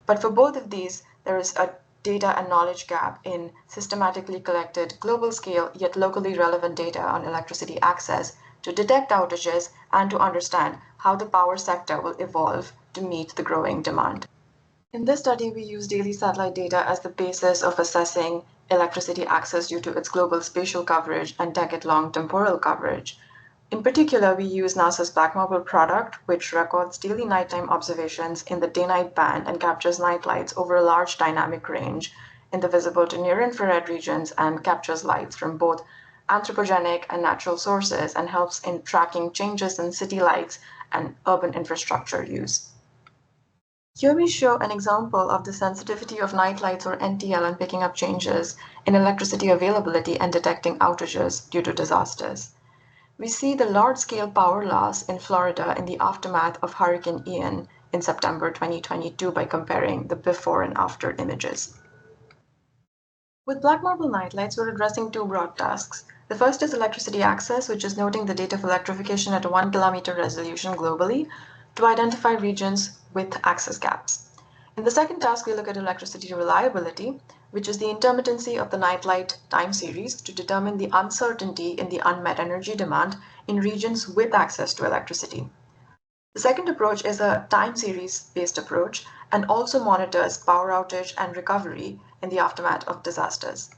But for both of these, there is a data and knowledge gap in systematically collected global scale yet locally relevant data on electricity access to detect outages and to understand how the power sector will evolve to meet the growing demand. In this study, we use daily satellite data as the basis of assessing electricity access due to its global spatial coverage and decade-long temporal coverage. In particular, we use NASA's Black Marble product, which records daily nighttime observations in the day-night band and captures night lights over a large dynamic range in the visible to near-infrared regions and captures lights from both anthropogenic and natural sources and helps in tracking changes in city lights and urban infrastructure use. Here we show an example of the sensitivity of night lights or NTL in picking up changes in electricity availability and detecting outages due to disasters. We see the large-scale power loss in Florida in the aftermath of Hurricane Ian in September 2022 by comparing the before and after images. With Black Marble nightlights, we're addressing two broad tasks. The first is electricity access, which is noting the date of electrification at a 1 kilometer resolution globally to identify regions with access gaps. In the second task, we look at electricity reliability, which is the intermittency of the nightlight time series to determine the uncertainty in the unmet energy demand in regions with access to electricity. The second approach is a time series-based approach and also monitors power outage and recovery in the aftermath of disasters.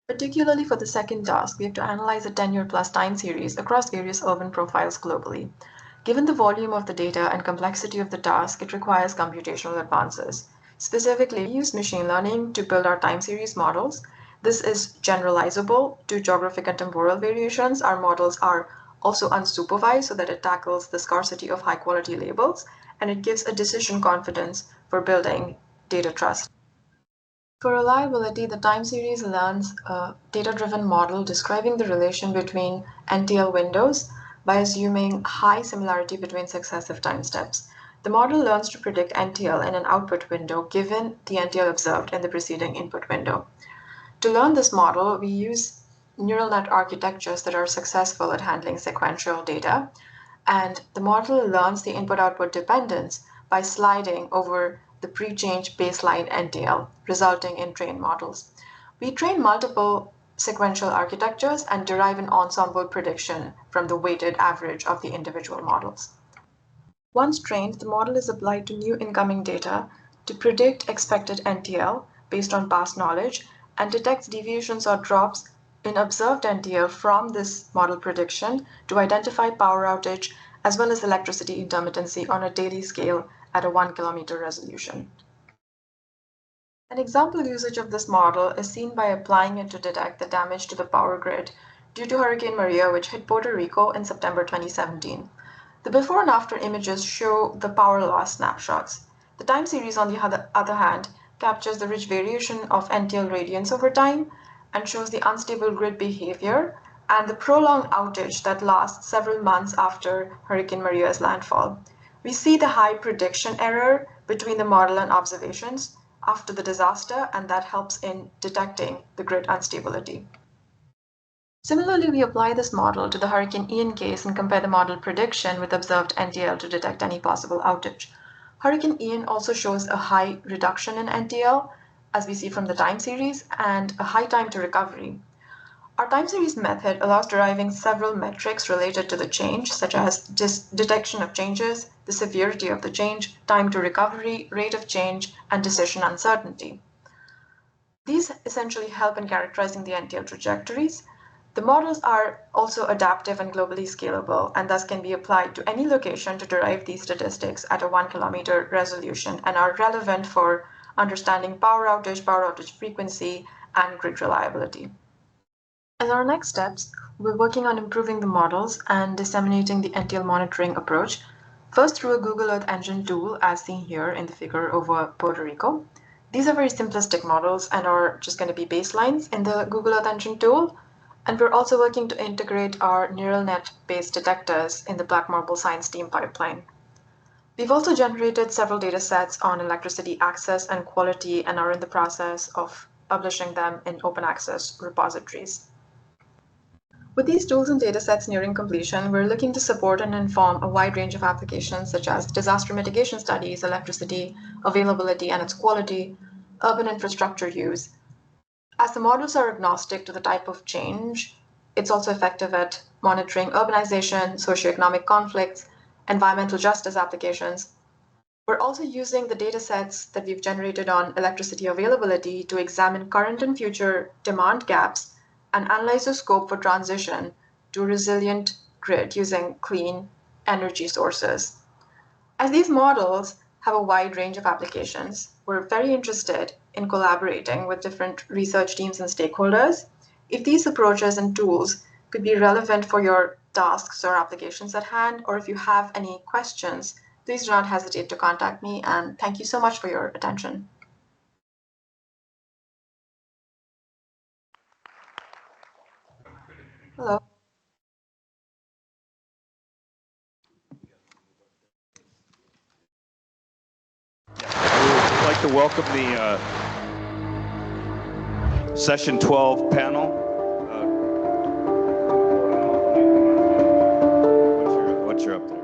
Particularly for the second task, we have to analyze a 10-year plus time series across various urban profiles globally. Given the volume of the data and complexity of the task, it requires computational advances. Specifically, we use machine learning to build our time series models. This is generalizable to geographic and temporal variations. Our models are also unsupervised so that it tackles the scarcity of high-quality labels, and it gives a decision confidence for building data trust. For reliability, the time series learns a data-driven model describing the relation between NTL windows by assuming high similarity between successive time steps. The model learns to predict NTL in an output window given the NTL observed in the preceding input window. To learn this model, we use neural net architectures that are successful at handling sequential data, and the model learns the input-output dependence by sliding over the pre-change baseline NTL, resulting in trained models. We train multiple sequential architectures and derive an ensemble prediction from the weighted average of the individual models. Once trained, the model is applied to new incoming data to predict expected NTL based on past knowledge and detects deviations or drops in observed NTL from this model prediction to identify power outage as well as electricity intermittency on a daily scale at a 1 kilometer resolution. An example usage of this model is seen by applying it to detect the damage to the power grid due to Hurricane Maria, which hit Puerto Rico in September 2017. The before and after images show the power loss snapshots. The time series, on the other hand, captures the rich variation of NTL radiance over time and shows the unstable grid behavior and the prolonged outage that lasts several months after Hurricane Maria's landfall. We see the high prediction error between the model and observations after the disaster, and that helps in detecting the grid instability. Similarly, we apply this model to the Hurricane Ian case and compare the model prediction with observed NTL to detect any possible outage. Hurricane Ian also shows a high reduction in NTL, as we see from the time series, and a high time to recovery. Our time series method allows deriving several metrics related to the change, such as detection of changes, the severity of the change, time to recovery, rate of change, and decision uncertainty. These essentially help in characterizing the NTL trajectories. The models are also adaptive and globally scalable, and thus can be applied to any location to derive these statistics at a 1 kilometer resolution and are relevant for understanding power outage frequency, and grid reliability. As our next steps, we're working on improving the models and disseminating the NTL monitoring approach, first through a Google Earth Engine tool as seen here in the figure over Puerto Rico. These are very simplistic models and are just going to be baselines in the Google Earth Engine tool. And we're also working to integrate our neural net-based detectors in the Black Marble science team pipeline. We've also generated several data sets on electricity access and quality and are in the process of publishing them in open access repositories. With these tools and datasets nearing completion, we're looking to support and inform a wide range of applications such as disaster mitigation studies, electricity availability, and its quality, urban infrastructure use. As the models are agnostic to the type of change, it's also effective at monitoring urbanization, socioeconomic conflicts, environmental justice applications. We're also using the data sets that we've generated on electricity availability to examine current and future demand gaps and analyze the scope for transition to a resilient grid using clean energy sources. As these models have a wide range of applications, we're very interested in collaborating with different research teams and stakeholders. If these approaches and tools could be relevant for your tasks or applications at hand, or if you have any questions, please do not hesitate to contact me, and thank you so much for your attention. Hello. I would like to welcome the session 12 panel. Once you're up there.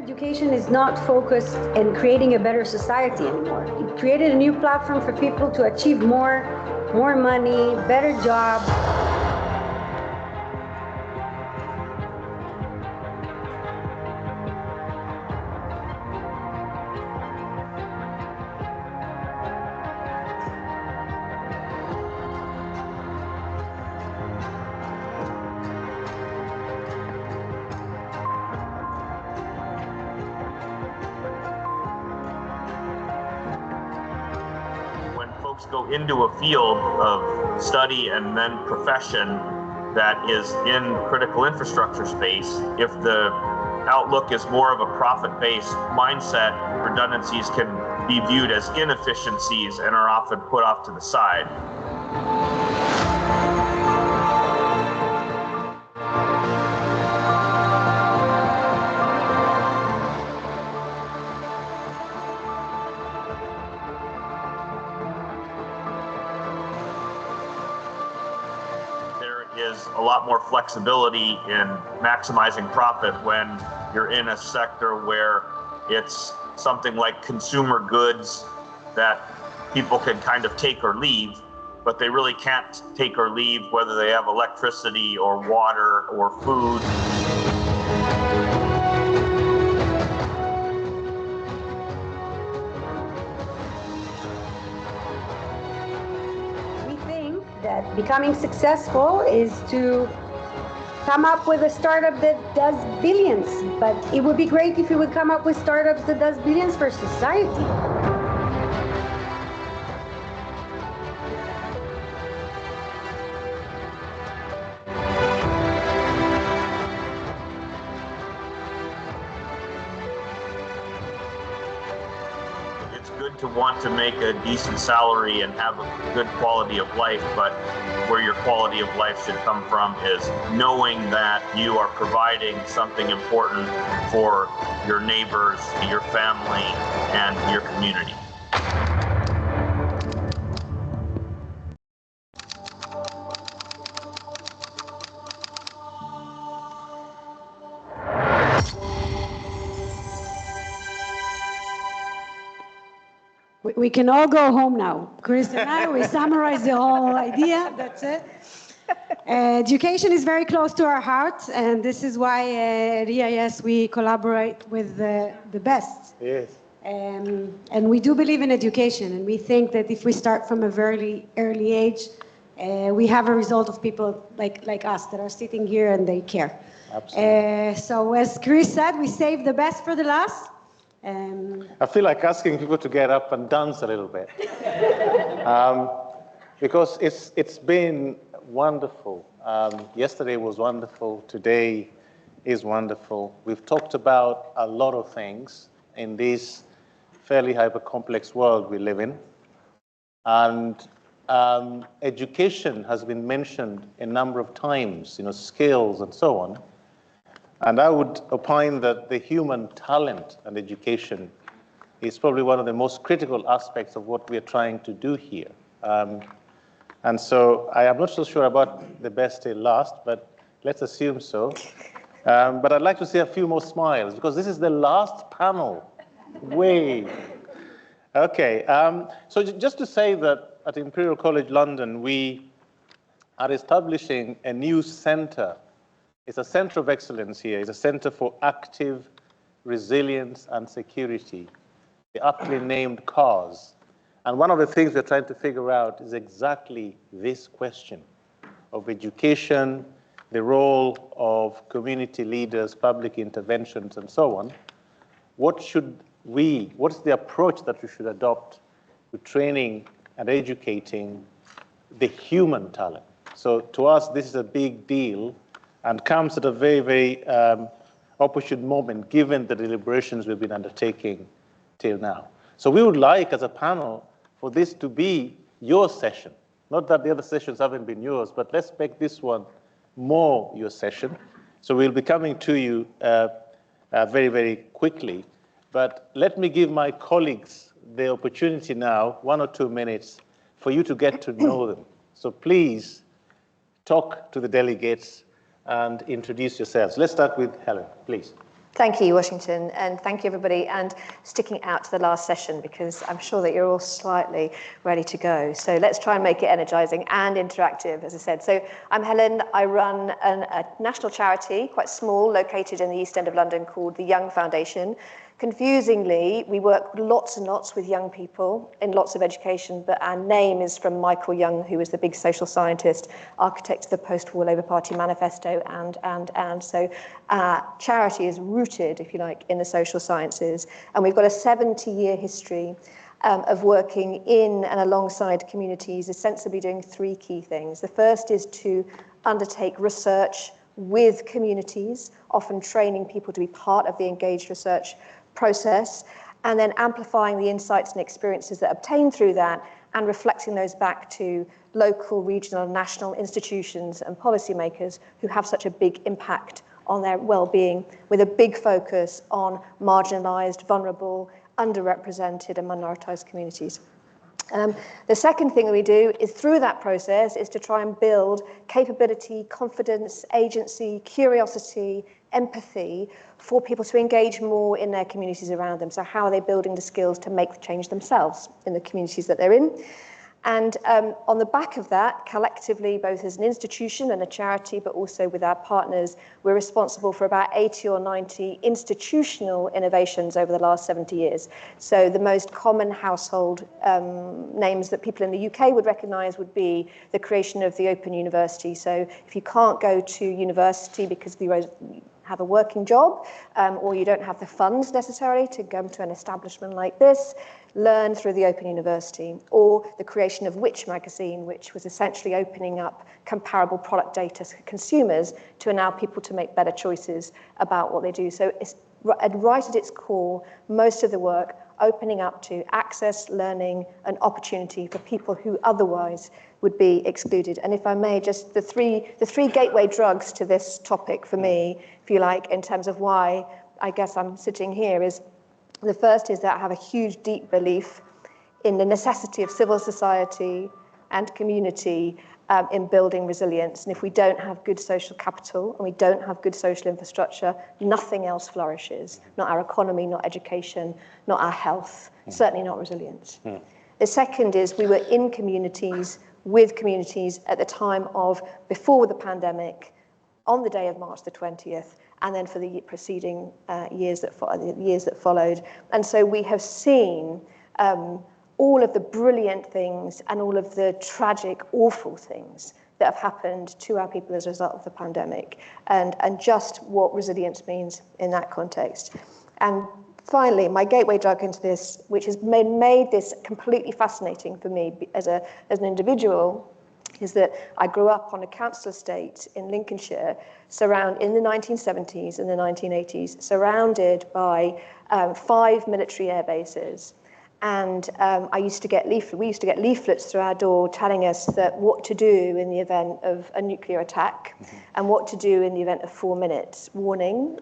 Education is not focused in creating a better society anymore. It created a new platform for people to achieve more money, better jobs. Go into a field of study and then profession that is in critical infrastructure space, if the outlook is more of a profit-based mindset, redundancies can be viewed as inefficiencies and are often put off to the side. Is a lot more flexibility in maximizing profit when you're in a sector where it's something like consumer goods that people can kind of take or leave, but they really can't take or leave whether they have electricity or water or food. That becoming successful is to come up with a startup that does billions, but it would be great if you would come up with startups that does billions for society. To want to make a decent salary and have a good quality of life, but where your quality of life should come from is knowing that you are providing something important for your neighbors, your family, and your community. We can all go home now. Chris and I, we summarized the whole idea. That's it. Education is very close to our heart, and this is why at EIS we collaborate with the best. Yes. And we do believe in education, and we think that if we start from a very early age, we have a result of people like us that are sitting here and they care. Absolutely. So as Chris said, we save the best for the last. I feel like asking people to get up and dance a little bit. Because it's been wonderful. Yesterday was wonderful. Today is wonderful. We've talked about a lot of things in this fairly hyper-complex world we live in. And education has been mentioned a number of times, skills and so on. And I would opine that the human talent and education is probably one of the most critical aspects of what we are trying to do here. And so I am not so sure about the best till last, but let's assume so. But I'd like to see a few more smiles, because this is the last panel. Way. Okay, so just to say that at Imperial College London, we are establishing a new center. It's a center of excellence here. It's a center for active resilience and security, the aptly named CARS. And one of the things we're trying to figure out is exactly this question of education, the role of community leaders, public interventions, and so on. What's the approach that we should adopt to training and educating the human talent? So to us, this is a big deal and comes at a very, very opportune moment, given the deliberations we've been undertaking till now. So we would like, as a panel, for this to be your session. Not that the other sessions haven't been yours, but let's make this one more your session. So we'll be coming to you very, very quickly. But let me give my colleagues the opportunity now, 1 or 2 minutes, for you to get to know them. So please talk to the delegates and introduce yourselves. Let's start with Helen, please. Thank you, Washington, and thank you, everybody, and sticking out to the last session, because I'm sure that you're all slightly ready to go. So let's try and make it energizing and interactive, as I said. So I'm Helen. I run a national charity, quite small, located in the East End of London, called the Young Foundation. Confusingly, we work lots and lots with young people in lots of education, but our name is from Michael Young, who was the big social scientist, architect of the post-war Labour Party manifesto, and so our charity is rooted, if you like, in the social sciences. And we've got a 70-year history of working in and alongside communities, ostensibly doing 3 key things. The first is to undertake research with communities, often training people to be part of the engaged research process, and then amplifying the insights and experiences that are obtained through that and reflecting those back to local, regional, and national institutions and policymakers who have such a big impact on their well-being, with a big focus on marginalized, vulnerable, underrepresented, and minoritized communities. The second thing that we do is, through that process, is to try and build capability, confidence, agency, curiosity, empathy for people to engage more in their communities around them. So how are they building the skills to make the change themselves in the communities that they're in? And on the back of that, collectively, both as an institution and a charity, but also with our partners, we're responsible for about 80 or 90 institutional innovations over the last 70 years. So the most common household names that people in the UK would recognise would be the creation of the Open University. So if you can't go to university because you have a working job, or you don't have the funds necessarily to go to an establishment like this, learn through the Open University, or the creation of Which magazine, which was essentially opening up comparable product data to consumers to allow people to make better choices about what they do. So it's right at its core, most of the work opening up to access, learning, and opportunity for people who otherwise would be excluded. And if I may, just the three gateway drugs to this topic for me, if you like, in terms of why I guess I'm sitting here, is the first is that I have a huge, deep belief in the necessity of civil society and community in building resilience. And if we don't have good social capital and we don't have good social infrastructure, nothing else flourishes. Not our economy, not education, not our health, certainly not resilience. The second is we were in communities, with communities at the time of, before the pandemic, on the day of March the 20th, and then for the preceding years that followed. And so we have seen all of the brilliant things and all of the tragic, awful things that have happened to our people as a result of the pandemic, and just what resilience means in that context. And finally, my gateway drug into this, which has made this completely fascinating for me as an individual, is that I grew up on a council estate in Lincolnshire, in the 1970s and the 1980s, surrounded by 5 military air bases. And we used to get leaflets through our door telling us that what to do in the event of a nuclear attack and what to do in the event of 4 minutes warning.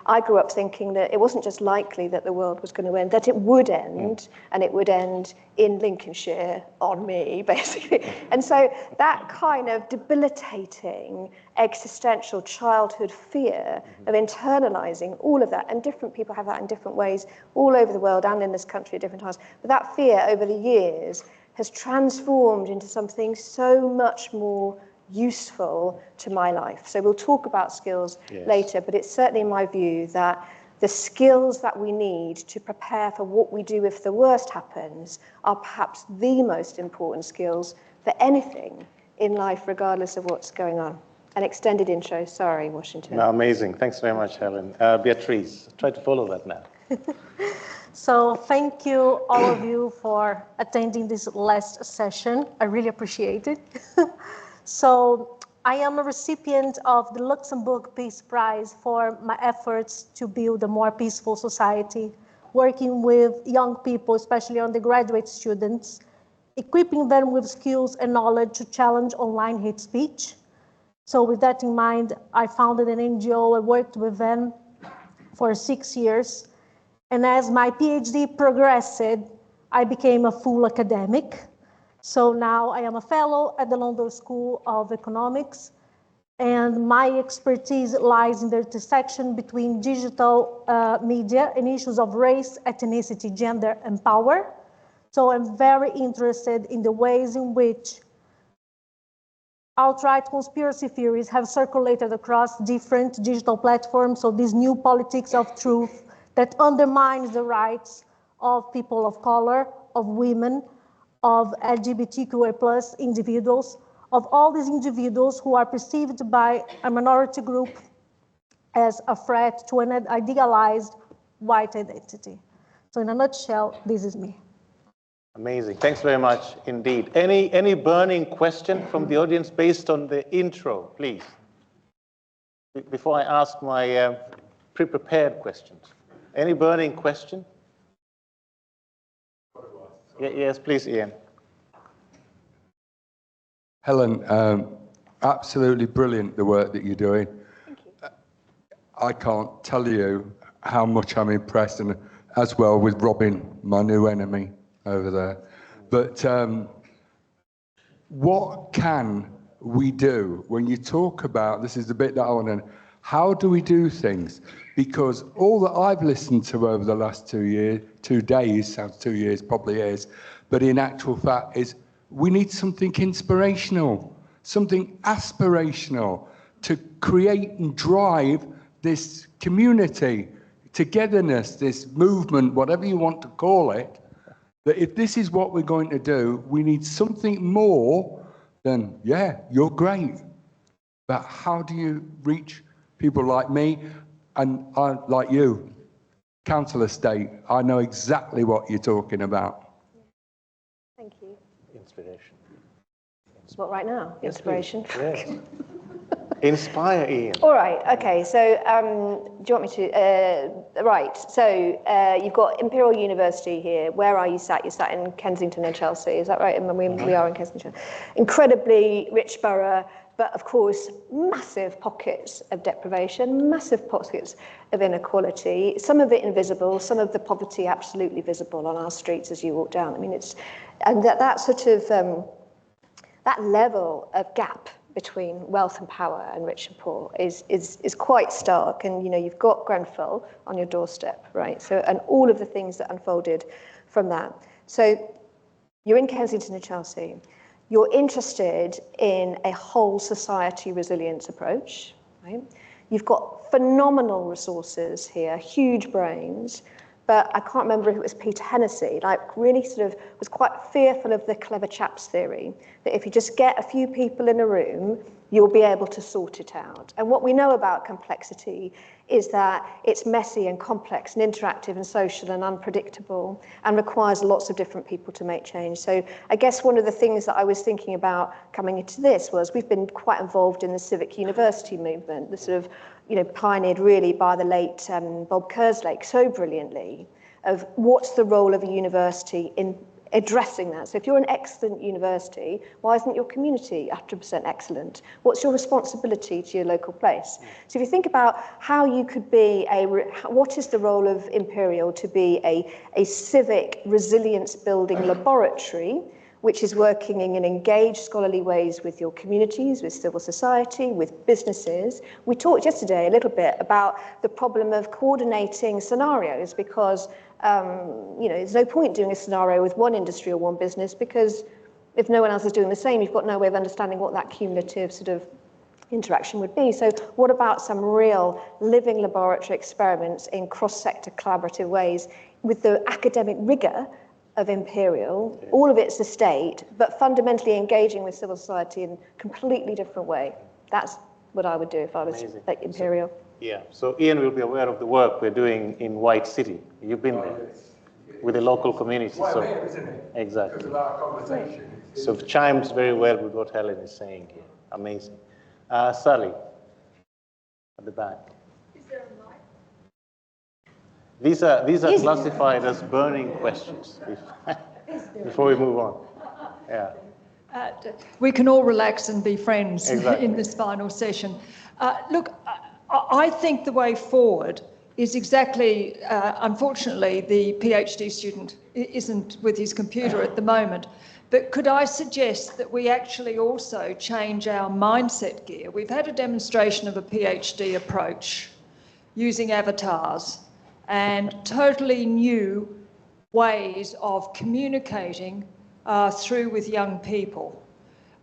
I grew up thinking that it wasn't just likely that the world was going to end, that it would end, and it would end in Lincolnshire on me, basically. And so that kind of debilitating existential childhood fear of internalizing all of that, and different people have that in different ways all over the world and in this country at different times. But that fear over the years has transformed into something so much more useful to my life. So we'll talk about skills later, but it's certainly my view that the skills that we need to prepare for what we do if the worst happens are perhaps the most important skills for anything in life, regardless of what's going on. An extended intro, sorry, Washington. No, amazing. Thanks very much, Helen. Beatrice, try to follow that now. So thank you, all of you, for attending this last session. I really appreciate it. So I am a recipient of the Luxembourg Peace Prize for my efforts to build a more peaceful society, working with young people, especially undergraduate students, equipping them with skills and knowledge to challenge online hate speech. So with that in mind, I founded an NGO. I worked with them for 6 years. And as my PhD progressed, I became a full academic. So now I am a fellow at the London School of Economics, and my expertise lies in the intersection between digital media and issues of race, ethnicity, gender, and power. So I'm very interested in the ways in which outright conspiracy theories have circulated across different digital platforms. So this new politics of truth that undermines the rights of people of color, of women, of LGBTQA+ individuals, of all these individuals who are perceived by a minority group as a threat to an idealized white identity. So in a nutshell, this is me. Amazing. Thanks very much indeed. Any burning question from the audience based on the intro, please? Before I ask my pre-prepared questions. Any burning question? Yes, please, Ian. Helen, absolutely brilliant, the work that you're doing. Thank you. I can't tell you how much I'm impressed, and as well with Robin, my new enemy over there. But what can we do when you talk about, this is the bit that I want to know, how do we do things? Because all that I've listened to over the last 2 years, 2 days, sounds 2 years, probably is, but in actual fact is we need something inspirational, something aspirational to create and drive this community, togetherness, this movement, whatever you want to call it, that if this is what we're going to do, we need something more than, yeah, you're great. But how do you reach people like me and like you, council estate? I know exactly what you're talking about. Thank you. Inspiration. What, right now? Inspiration? Yes. Inspire, Ian. All right, okay, so do you want me to, right, so you've got Imperial University here. Where are you sat? You're sat in Kensington and Chelsea, is that right? And we are in Kensington. Incredibly rich borough, but of course, massive pockets of deprivation, massive pockets of inequality, some of it invisible, some of the poverty absolutely visible on our streets as you walk down. I mean, and that sort of, that level of gap between wealth and power and rich and poor is quite stark. And, you know, you've got Grenfell on your doorstep, right? So, and all of the things that unfolded from that. So you're in Kensington and Chelsea. You're interested in a whole society resilience approach, right? You've got phenomenal resources here, huge brains, but I can't remember if it was Peter Hennessy, like really sort of was quite fearful of the clever chaps theory, that if you just get a few people in a room, you'll be able to sort it out. And what we know about complexity is that it's messy and complex and interactive and social and unpredictable and requires lots of different people to make change. So I guess one of the things that I was thinking about coming into this was we've been quite involved in the civic university movement, the sort of, you know, pioneered really by the late Bob Kerslake so brilliantly of what's the role of a university in addressing that. So if you're an excellent university, why isn't your community 100% excellent? What's your responsibility to your local place? So if you think about how you could be what is the role of Imperial to be a civic resilience building laboratory, which is working in engaged scholarly ways with your communities, with civil society, with businesses. We talked yesterday a little bit about the problem of coordinating scenarios because there's no point doing a scenario with one industry or one business because if no one else is doing the same, you've got no way of understanding what that cumulative sort of interaction would be. So what about some real living laboratory experiments in cross-sector collaborative ways with the academic rigor of Imperial, all of it's the state, but fundamentally engaging with civil society in a completely different way. That's what I would do if I was at Imperial. So Ian will be aware of the work we're doing in White City. You've been there with the local community. Well, here, isn't it? Exactly. Because of our conversation. So it chimes very well with what Helen is saying here. Amazing. Sally, at the back. Is there a mic? These are classified as burning questions before we move on. Yeah. We can all relax and be friends Exactly. in this final session. Look, I think the way forward is exactly, unfortunately, the PhD student isn't with his computer at the moment, but could I suggest that we actually also change our mindset gear? We've had a demonstration of a PhD approach using avatars and totally new ways of communicating through with young people.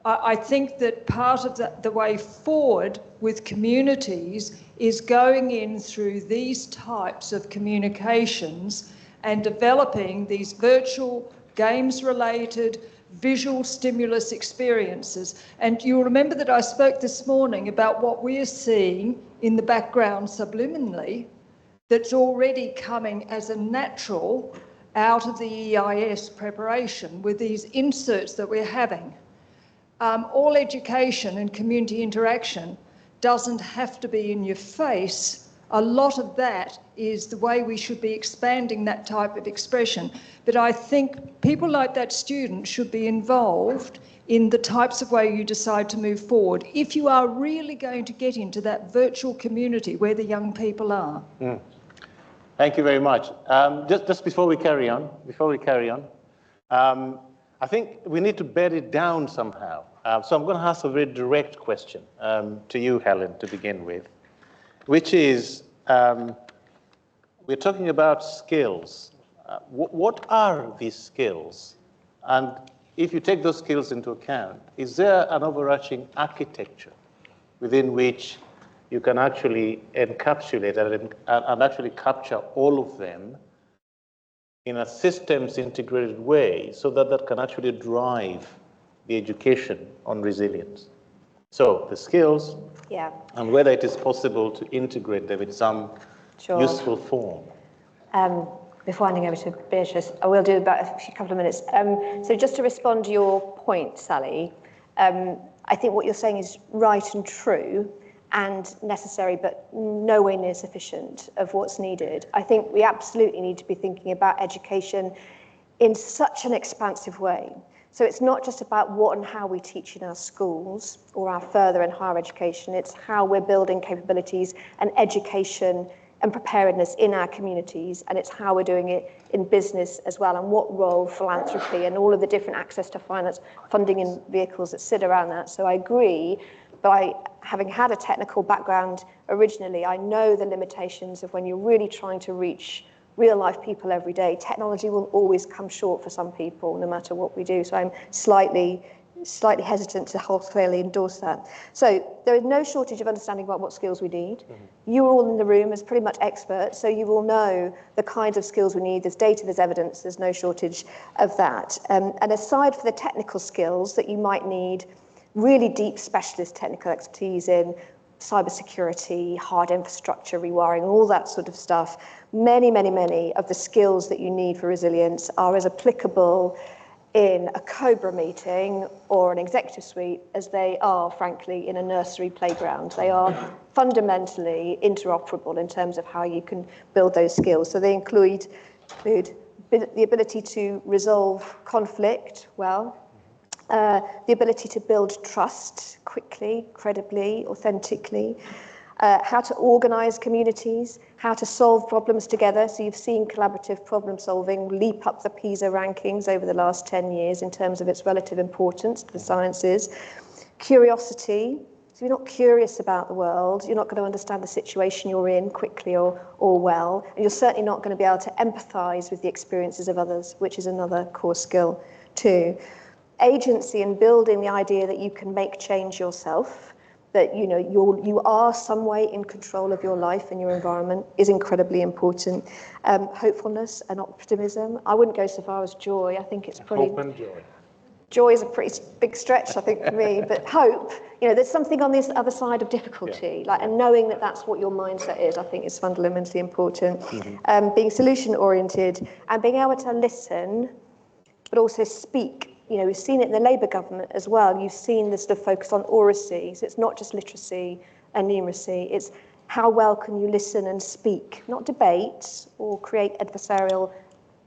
I think that part of the way forward with communities is going in through these types of communications and developing these virtual games-related visual stimulus experiences. And you'll remember that I spoke this morning about what we're seeing in the background subliminally that's already coming as a natural out of the EIS preparation with these inserts that we're having. All education and community interaction doesn't have to be in your face. A lot of that is the way we should be expanding that type of expression. But I think people like that student should be involved in the types of way you decide to move forward if you are really going to get into that virtual community where the young people are. Thank you very much. Just before we carry on, I think we need to bed it down somehow. So I'm going to ask a very direct question to you, Helen, to begin with, which is, we're talking about skills. What are these skills? And if you take those skills into account, is there an overarching architecture within which you can actually encapsulate and actually capture all of them in a systems integrated way so that that can actually drive the education on resilience? So the skills and whether it is possible to integrate them in some useful form. Before handing over to Beatrice, I will do about a couple of minutes. So just to respond to your point, Sally, I think what you're saying is right and true and necessary, but nowhere near sufficient of what's needed. I think we absolutely need to be thinking about education in such an expansive way. So it's not just about what and how we teach in our schools or our further and higher education, it's how we're building capabilities and education and preparedness in our communities, and it's how we're doing it in business as well, and what role philanthropy and all of the different access to finance, funding and vehicles that sit around that. So I agree, by having had a technical background originally, I know the limitations of when you're really trying to reach real life people every day. Technology will always come short for some people, no matter what we do. So I'm slightly hesitant to wholesalely endorse that. So there is no shortage of understanding about what skills we need. You are all in the room as pretty much experts, so you will know the kinds of skills we need. There's data, there's evidence, there's no shortage of that. And aside from the technical skills that you might need, really deep specialist technical expertise in cybersecurity, hard infrastructure, rewiring, all that sort of stuff, many, many, many of the skills that you need for resilience are as applicable in a COBRA meeting or an executive suite as they are, frankly, in a nursery playground. They are fundamentally interoperable in terms of how you can build those skills. So they include food, the ability to resolve conflict well, the ability to build trust quickly, credibly, authentically, how to organize communities, how to solve problems together. So you've seen collaborative problem solving leap up the PISA rankings over the last 10 years in terms of its relative importance to the sciences. Curiosity. So if you're not curious about the world, you're not going to understand the situation you're in quickly or well, and you're certainly not going to be able to empathize with the experiences of others, which is another core skill too. Agency and building the idea that you can make change yourself, that you are some way in control of your life and your environment is incredibly important. Hopefulness and optimism. I wouldn't go so far as joy. I think it's pretty... Hope and joy. Joy is a pretty big stretch, I think, for me, but hope, there's something on this other side of difficulty, and knowing that that's what your mindset is, I think is fundamentally important. Being solution-oriented and being able to listen, but also speak. We've seen it in the Labour government as well. You've seen this sort of focus on oracy, so it's not just literacy and numeracy, it's how well can you listen and speak, not debate or create adversarial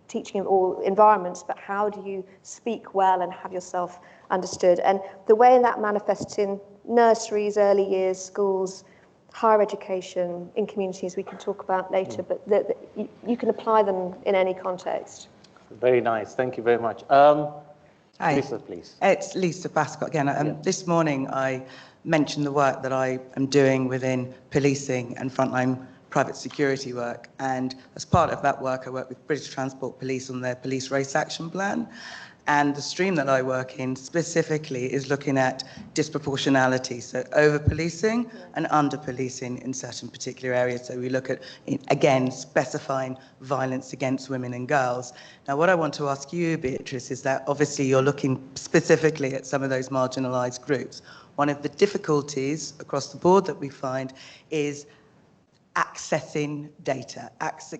teaching or environments, but how do you speak well and have yourself understood? And the way that manifests in nurseries, early years, schools, higher education, in communities we can talk about later, but you can apply them in any context. Very nice. Thank you very much. Hi. Lisa, please. It's Lisa Bascott again. This morning I mentioned the work that I am doing within policing and frontline private security work, and as part of that work I work with British Transport Police on their police race action plan, and the stream that I work in specifically is looking at disproportionality, so over policing and under policing in certain particular areas. So we look at, again, specifying violence against women and girls. Now what I want to ask you, Beatrice, is that obviously you're looking specifically at some of those marginalised groups. One of the difficulties across the board that we find is accessing data,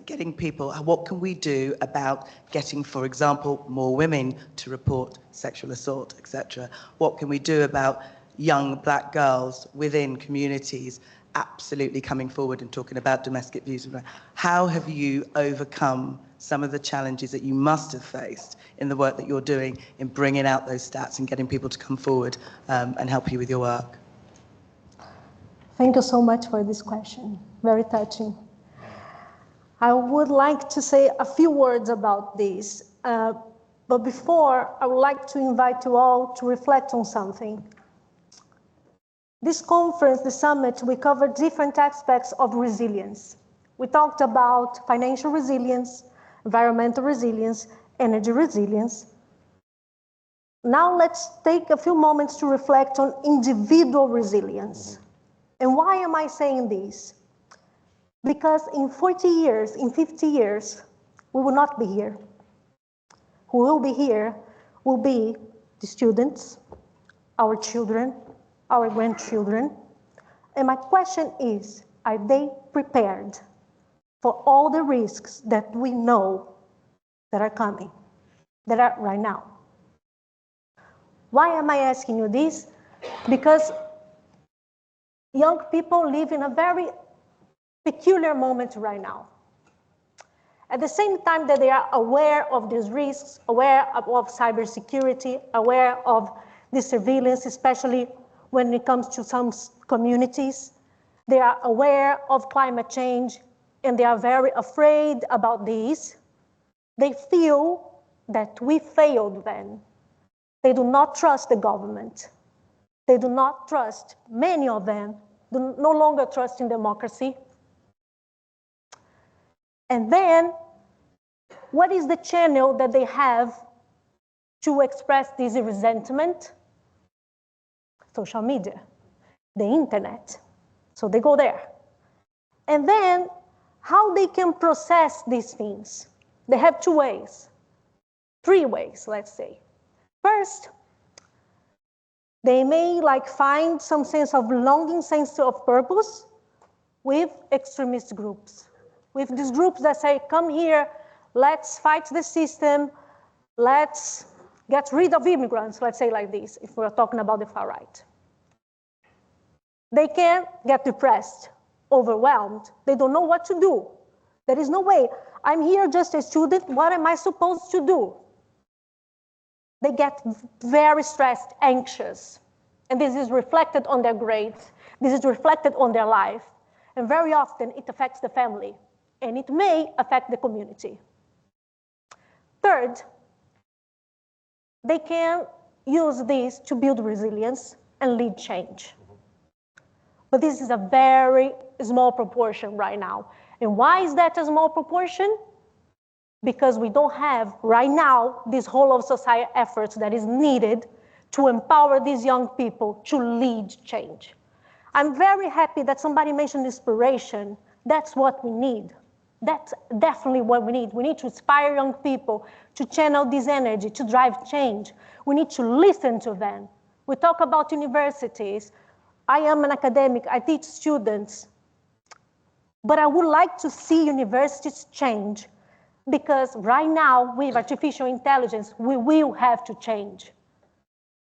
getting people, what can we do about getting, for example, more women to report sexual assault, etc.? What can we do about young black girls within communities absolutely coming forward and talking about domestic abuse? How have you overcome some of the challenges that you must have faced in the work that you're doing in bringing out those stats and getting people to come forward and help you with your work? Thank you so much for this question. Very touching. I would like to say a few words about this, but before, I would like to invite you all to reflect on something. This conference, the summit, we covered different aspects of resilience. We talked about financial resilience, environmental resilience, energy resilience. Now let's take a few moments to reflect on individual resilience. And why am I saying this? Because in 40 years, in 50 years, we will not be here. Who will be here will be the students, our children, our grandchildren. And my question is, are they prepared for all the risks that we know that are coming, that are right now? Why am I asking you this? Because young people live in a very peculiar moment right now. At the same time that they are aware of these risks, aware of cybersecurity, aware of the surveillance, especially when it comes to some communities, they are aware of climate change, and they are very afraid about this. They feel that we failed them. They do not trust the government. They do not trust, many of them, do no longer trust in democracy. And then, what is the channel that they have to express this resentment? Social media, the internet. So they go there. And then, how they can process these things? They have two ways, three ways, let's say. First, they may find some sense of longing, sense of purpose with extremist groups, with these groups that say, come here, let's fight the system, let's get rid of immigrants, let's say like this, if we're talking about the far right. They can get depressed, overwhelmed, they don't know what to do. There is no way. I'm here just a student, what am I supposed to do? They get very stressed, anxious, and this is reflected on their grades, this is reflected on their life, and very often it affects the family, and it may affect the community. Third, they can use this to build resilience and lead change. But this is a very small proportion right now. And why is that a small proportion? Because we don't have right now this whole of society efforts that is needed to empower these young people to lead change. I'm very happy that somebody mentioned inspiration. That's what we need. That's definitely what we need. We need to inspire young people to channel this energy, to drive change. We need to listen to them. We talk about universities. I am an academic, I teach students, but I would like to see universities change, because right now with artificial intelligence, we will have to change.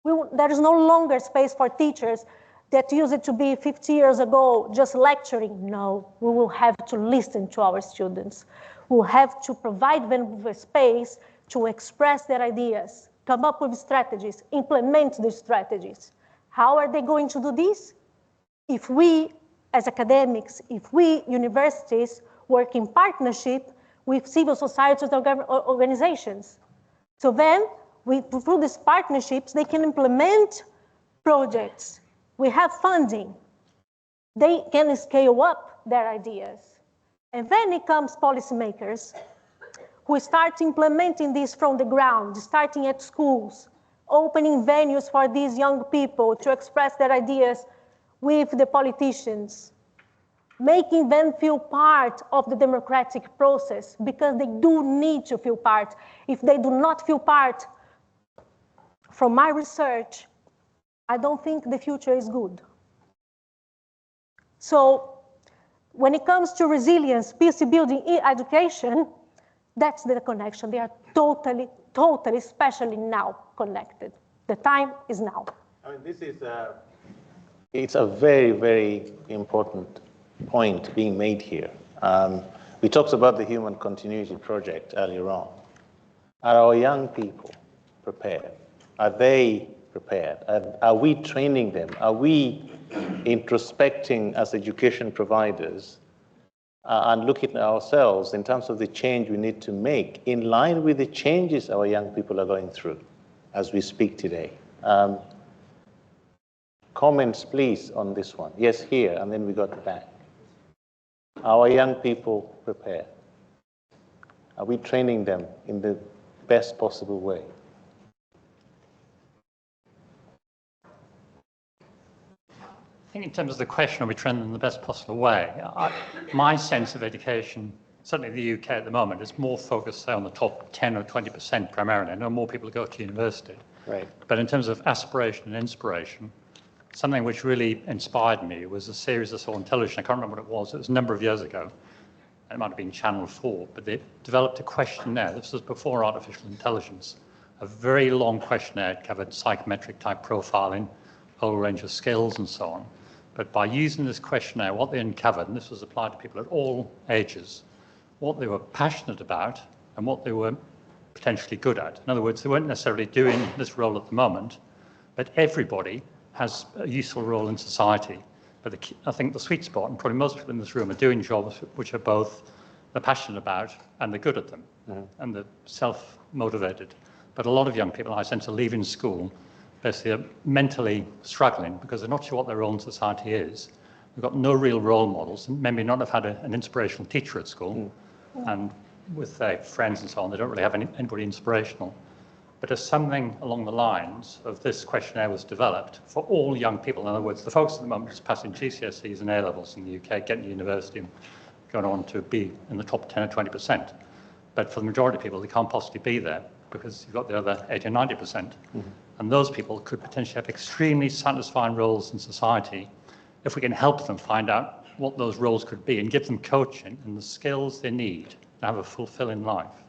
There is no longer space for teachers that used it to be 50 years ago, just lecturing. No, we will have to listen to our students. We'll have to provide them with a space to express their ideas, come up with strategies, implement these strategies. How are they going to do this? If we, as academics, if we, universities, work in partnership with civil society organizations. So then, through these partnerships, they can implement projects. We have funding. They can scale up their ideas. And then it comes policymakers who start implementing this from the ground, starting at schools, opening venues for these young people to express their ideas with the politicians, making them feel part of the democratic process, because they do need to feel part. If they do not feel part, from my research, I don't think the future is good. So when it comes to resilience, peace building, education, that's the connection. They are totally, especially now, connected. The time is now. I mean, this is it's a very, very important point being made here. We talked about the Human Continuity Project earlier on. Are our young people prepared? Are they prepared? Are we training them? Are we introspecting as education providers and looking at ourselves in terms of the change we need to make in line with the changes our young people are going through as we speak today? Comments, please, on this one. Yes, here, and then we got the back. Are our young people prepared? Are we training them in the best possible way? I think in terms of the question, are we training them in the best possible way? My sense of education, certainly in the UK at the moment, is more focused, say, on the top 10 or 20% primarily. I know more people go to university. Right. But in terms of aspiration and inspiration, something which really inspired me was a series I saw on television. I can't remember what it was. It was a number of years ago. It might have been Channel 4, but they developed a questionnaire. This was before artificial intelligence. A very long questionnaire. It covered psychometric type profiling, a whole range of skills and so on. But by using this questionnaire, what they uncovered, and this was applied to people at all ages, what they were passionate about and what they were potentially good at. In other words, they weren't necessarily doing this role at the moment, but everybody has a useful role in society. But I think the sweet spot, and probably most people in this room, are doing jobs which are both they're passionate about and they're good at them, and they're self-motivated. But a lot of young people, I sense, are leaving school basically are mentally struggling because they're not sure what their role in society is. They've got no real role models, and maybe not have had an inspirational teacher at school, and with their friends and so on, they don't really have anybody inspirational. But as something along the lines of this questionnaire was developed for all young people, in other words, the folks at the moment just passing GCSEs and A-levels in the UK, getting to university and going on to be in the top 10 or 20%. But for the majority of people, they can't possibly be there because you've got the other 80 or 90%. And those people could potentially have extremely satisfying roles in society if we can help them find out what those roles could be and give them coaching and the skills they need to have a fulfilling life.